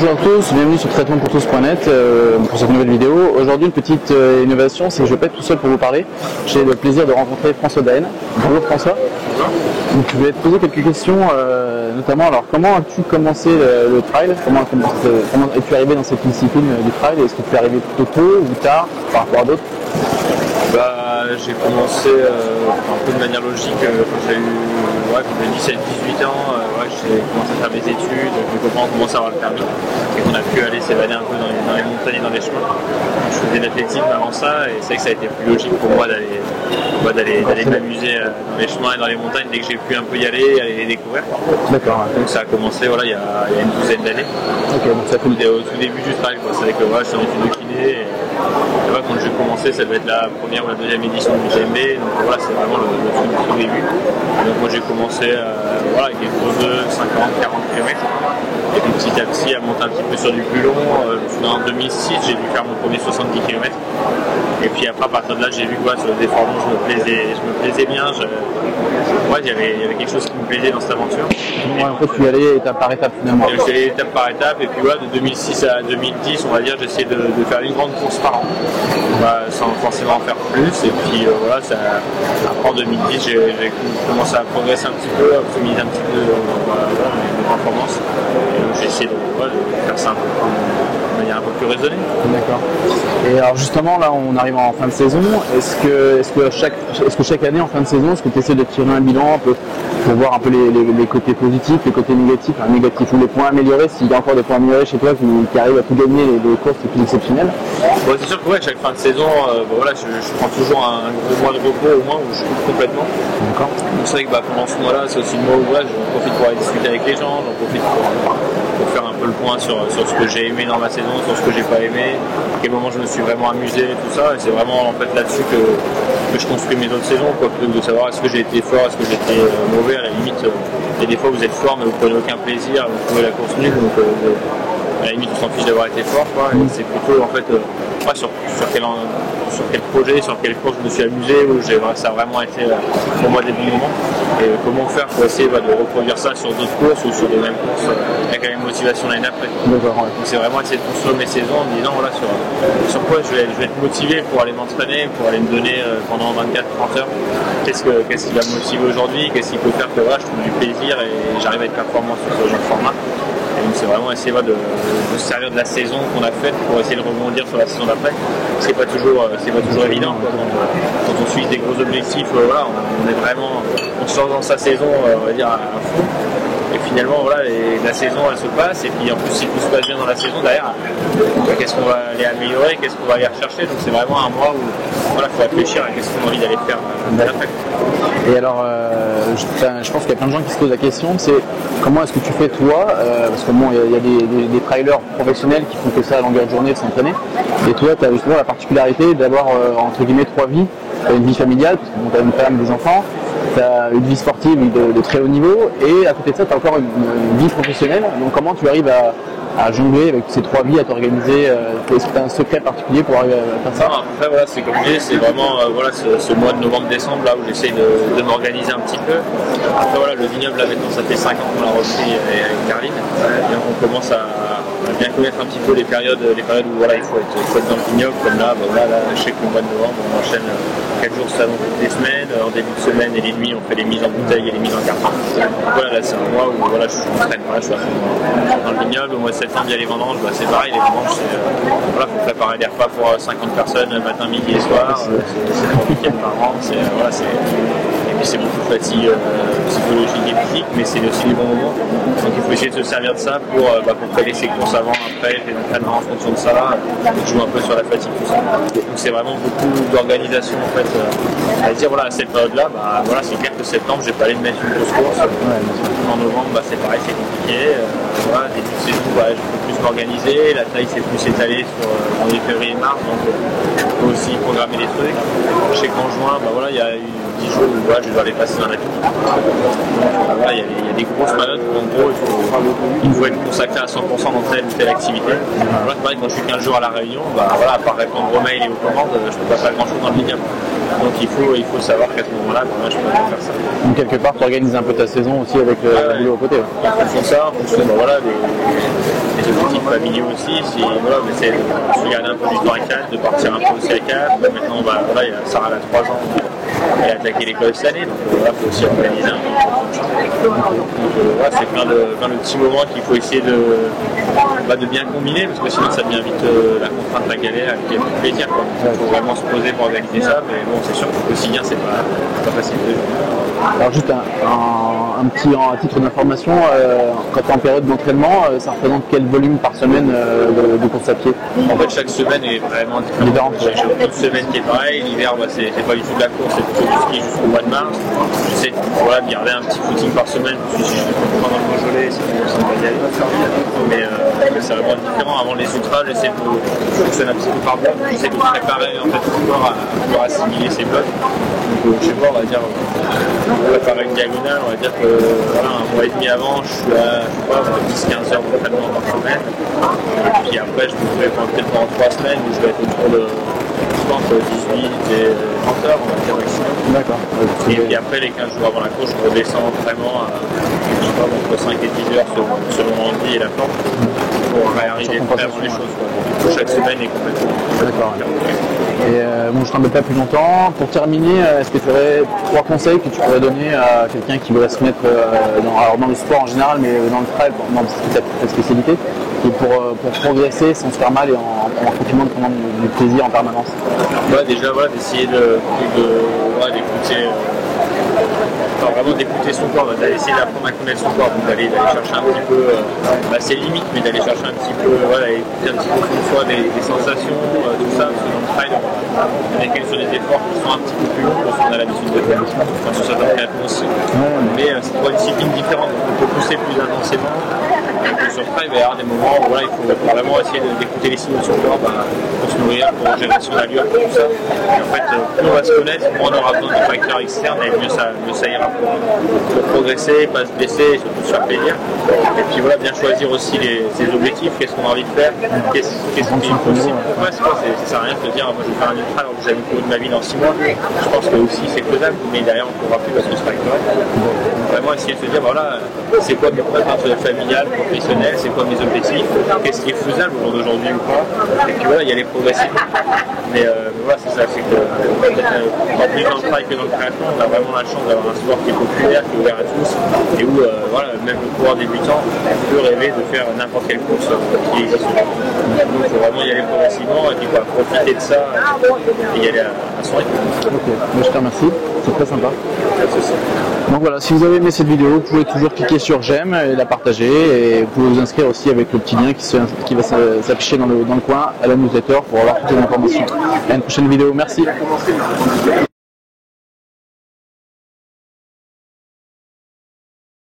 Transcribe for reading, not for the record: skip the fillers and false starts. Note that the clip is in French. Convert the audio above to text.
Bonjour à tous, bienvenue sur traitementpourtous.net pour cette nouvelle vidéo. Aujourd'hui une petite innovation, c'est que je ne vais pas être tout seul pour vous parler. J'ai le plaisir de rencontrer François Daen. Bonjour François. Bonjour. Donc, je vais te poser quelques questions, notamment alors comment as-tu commencé le trail? Comment es-tu arrivé dans cette discipline du trail? Est-ce que tu es arrivé plutôt tôt ou tard par rapport à d'autres? J'ai commencé un peu de manière logique quand j'ai eu 17-18 ans. J'ai commencé à faire mes études, mes copains ont commencé à avoir le permis et on a pu aller s'évader un peu dans les montagnes et dans les chemins. Je faisais de l'athlétisme avant ça et c'est vrai que ça a été plus logique pour moi d'aller m'amuser dans les chemins et dans les montagnes dès que j'ai pu un peu y aller les découvrir. D'accord. Donc ça a commencé il y a une douzaine d'années. Ok, donc ça fait au tout début du trail. C'est vrai que je suis en études de kiné. Quand j'ai commencé, ça devait être la première ou la deuxième édition du UTMB, donc voilà, c'est vraiment le tout début. Donc moi j'ai commencé avec des gros 50, 40 km, et puis petit à petit à monter un petit peu sur du plus long. En 2006, j'ai dû faire mon premier 70 km, et puis après à partir de là, j'ai vu que sur le défordement, je me plaisais bien. Il y avait quelque chose qui me plaisait dans cette aventure. Ouais, en fait, tu y allais étape par étape finalement. Je suis allé étape par étape, et puis de 2006 à 2010, on va dire, j'essayais de faire une grande course par an, sans forcément en faire plus. Et puis après en 2010, j'ai commencé à progresser un petit peu, à optimiser un petit peu mes performances. Et j'ai essayé de faire ça de manière un peu plus raisonnée. D'accord. Et alors justement, là, on arrive en fin de saison. Est-ce que chaque année, en fin de saison, est-ce que tu essaies de tirer un bilan un peu pour voir un peu les côtés positifs, les côtés négatifs, ou les points améliorés, s'il y a encore des points améliorés chez toi qui arrivent à tout gagner, les courses les plus exceptionnelles? C'est sûr que chaque fin de saison, je prends toujours un gros mois de repos au moins où je coupe complètement. D'accord. Donc c'est vrai que pendant ce mois-là, c'est aussi le mois où j'en profite pour aller discuter avec les gens, j'en profite pour faire un peu le point sur ce que j'ai aimé dans ma saison, sur ce que j'ai pas aimé, à quel moment je me suis vraiment amusé, tout ça. Et c'est vraiment en fait là-dessus que je construis mes autres saisons, plutôt que de savoir est-ce que j'ai été fort, est-ce que j'ai été mauvais. À la limite, il y a des fois vous êtes fort mais vous prenez aucun plaisir, vous trouvez la course nulle, donc à la limite on s'en fiche d'avoir été fort. Et c'est plutôt en fait sur quel projet, sur quelle course je me suis amusé, où ça a vraiment été pour moi des bons moments. Et comment faire pour essayer de reproduire ça sur d'autres courses ou sur les mêmes courses avec la même motivation l'année d'après. Donc c'est vraiment essayer de construire mes saisons en me disant sur quoi je vais être motivé pour aller m'entraîner, pour aller me donner pendant 24-30 heures. Qu'est-ce qui va me motiver aujourd'hui, qu'est-ce qui peut faire que je trouve du plaisir et j'arrive à être performant sur ce genre de format. Et donc c'est vraiment essayer de se servir de la saison qu'on a faite pour essayer de rebondir sur la saison d'après. C'est pas toujours évident. Quand on suit des gros objectifs, on se lance dans sa saison on va dire à fond. Et finalement la saison elle se passe, et puis en plus si tout se passe bien dans la saison derrière, qu'est-ce qu'on va aller améliorer, qu'est-ce qu'on va aller rechercher. Donc c'est vraiment un mois où il faut réfléchir à qu'est-ce qu'on a envie d'aller faire après. Et alors je pense qu'il y a plein de gens qui se posent la question, c'est comment est-ce que tu fais toi, parce que il y a des trailers professionnels qui font que ça à longueur de journée de s'entraîner, et toi tu as justement la particularité d'avoir entre guillemets 3 vies. Tu as une vie familiale, parce que tu as une femme, des enfants, tu as une vie sportive de très haut niveau, et à côté de ça tu as encore une vie professionnelle. Donc comment tu arrives à jongler avec ces 3 vies, à t'organiser? Est-ce que tu as un secret particulier pour arriver à faire ça? Après c'est comme je dis, c'est vraiment ce mois de novembre-décembre là où j'essaye de m'organiser un petit peu. Après le vignoble là maintenant ça fait 5 ans qu'on l'a repris avec Caroline, et on commence à bien connaître un petit peu les périodes où il faut être dans le vignoble, comme là, je sais que le mois de novembre on enchaîne 4 jours salon toutes les semaines, en début de semaine et les nuits on fait les mises en bouteille et les mises en carton. Donc là c'est un mois où je m'entraîne, je suis dans le vignoble. Au mois de septembre il y a les vendanges, c'est pareil, les vendanges faut préparer des repas pour 50 personnes matin, midi et soir, c'est 3 week-ends par an, et puis c'est beaucoup de fatigue psychologique et physique, mais c'est aussi des bons moments. Donc il faut essayer de se servir de ça pour caler ses courses avant, après, les entraînements en fonction de ça, et jouer un peu sur la fatigue, tout ça. Donc c'est vraiment beaucoup d'organisation en fait, à dire à cette période-là, c'est clair que septembre, je vais pas aller me mettre une grosse course. En novembre, c'est pareil, c'est compliqué. Début de saison, je peux plus m'organiser, la taille s'est plus étalée sur janvier, février, mars, donc je peux aussi programmer des trucs. Je sais qu'en juin, il y a eu 10 jours où je dois les passer dans la vie. Donc il y a des des grosses périodes où en gros il faut être consacré à 100% dans telle ou telle activité. Voilà, pareil, quand je suis 15 jours à la Réunion, voilà, à part répondre aux mails et aux commandes, je peux pas faire grand chose dans le média. Donc il faut savoir qu'à ce moment-là, je peux pas faire ça. Donc quelque part, tu organises un peu ta saison aussi avec le boulot à côté. En fonction de ça, en fonction des objectifs familiaux aussi, voilà, on essaie de se garder un peu du temps à Cannes, de partir un peu aussi à Cannes. Maintenant, voilà, Sarah a 3 ans, elle a attaqué l'école cette année, donc voilà, il faut aussi organiser un peu. Voilà, c'est plein de petits moments qu'il faut essayer de bien combiner, parce que sinon ça devient vite la contrainte, la galère, avec le plaisir. Il faut vraiment se poser pour organiser ça, mais bon, c'est sûr qu'au quotidien, c'est pas facile. Alors juste un petit à titre d'information, quand tu es en période d'entraînement, ça représente quel volume par semaine de course à pied? En fait, chaque semaine est vraiment différente. J'ai une semaine qui est pareille, l'hiver c'est pas du tout de la course, c'est plutôt du ski jusqu'au mois de mars. J'essaie de garder un petit footing par semaine, parce que si je fais pendant le Beaujolais, ça va pas y aller. Mais c'est vraiment différent. Avant les ultras, je fonctionne un petit peu par bloc, j'essaie de préparer en fait le corps à pouvoir assimiler ces blocs. Donc je sais pas, on va dire, on va préparer une diagonale, on va dire que voilà, un mois et demi avant, je suis à 10-15 heures d'entraînement par semaine. Et puis après, je me fais peut-être pendant 3 semaines où je vais être autour de entre 18 et 30 heures, on va dire maximum. D'accord. Et puis après, les 15 jours avant la course, je redescends vraiment à entre 5 et 10 heures selon l'envie et la forme pour réarriver vraiment les choses. Chaque semaine est complètement. D'accord. Et bon, je t'embête pas plus longtemps. Pour terminer, est-ce que tu aurais 3 conseils que tu pourrais donner à quelqu'un qui voudrait se mettre dans le sport en général, mais dans le trail, dans ta spécialité, et pour progresser sans se faire mal et en continuant de prendre du plaisir en permanence? Ouais, déjà d'essayer d'écouter. Vraiment d'écouter son corps, d'essayer d'apprendre à connaître son corps, donc d'aller chercher un petit peu ses limites, mais d'aller chercher un petit peu, écouter un petit peu de soi, des sensations, tout ça, parce que dans le trail, on est quand même sur des efforts qui sont un petit peu plus longs que ce qu'on a l'habitude de faire, sur certains triathlons aussi. Mais c'est trois disciplines différentes, donc on peut pousser plus intensément. Sur le trail, il va y avoir des moments où il faut vraiment essayer d'écouter les signaux de son corps pour se nourrir, pour gérer son allure, pour tout ça. Et en fait, plus on va se connaître, moins on aura besoin de facteurs externes et mieux ça ira pour progresser, pas se blesser et surtout se faire plaisir. Et puis voilà, bien choisir aussi ses objectifs, qu'est-ce qu'on a envie de faire, qu'est-ce qui est possible. Ouais, ça sert à rien de se dire, moi je vais faire un ultra alors que j'avais couru de ma vie dans 6 mois. Je pense que aussi c'est faisable, mais derrière on ne pourra plus parce que ce sera correct. Donc vraiment essayer de se dire, voilà, c'est quoi mes projets familiales, professionnels, c'est quoi mes objectifs, qu'est-ce qui est faisable au jour d'aujourd'hui ou pas. Et puis voilà, il y a les progressifs. Mais voilà, c'est ça, c'est que en plus dans le trail que dans le triathlon, on a vraiment la chance d'avoir un sport qui est populaire, qui est ouvert à tous, et où même le coureur débutant peut rêver de faire n'importe quelle course qui existe. Donc il faut vraiment y aller progressivement et puis profiter de ça et y aller à son rythme. Ok, je te remercie, c'est très sympa. Donc voilà, si vous avez aimé cette vidéo, vous pouvez toujours cliquer sur j'aime et la partager, et vous pouvez vous inscrire aussi avec le petit lien qui va s'afficher dans le coin à la newsletter pour avoir toutes les informations. À une prochaine vidéo, merci.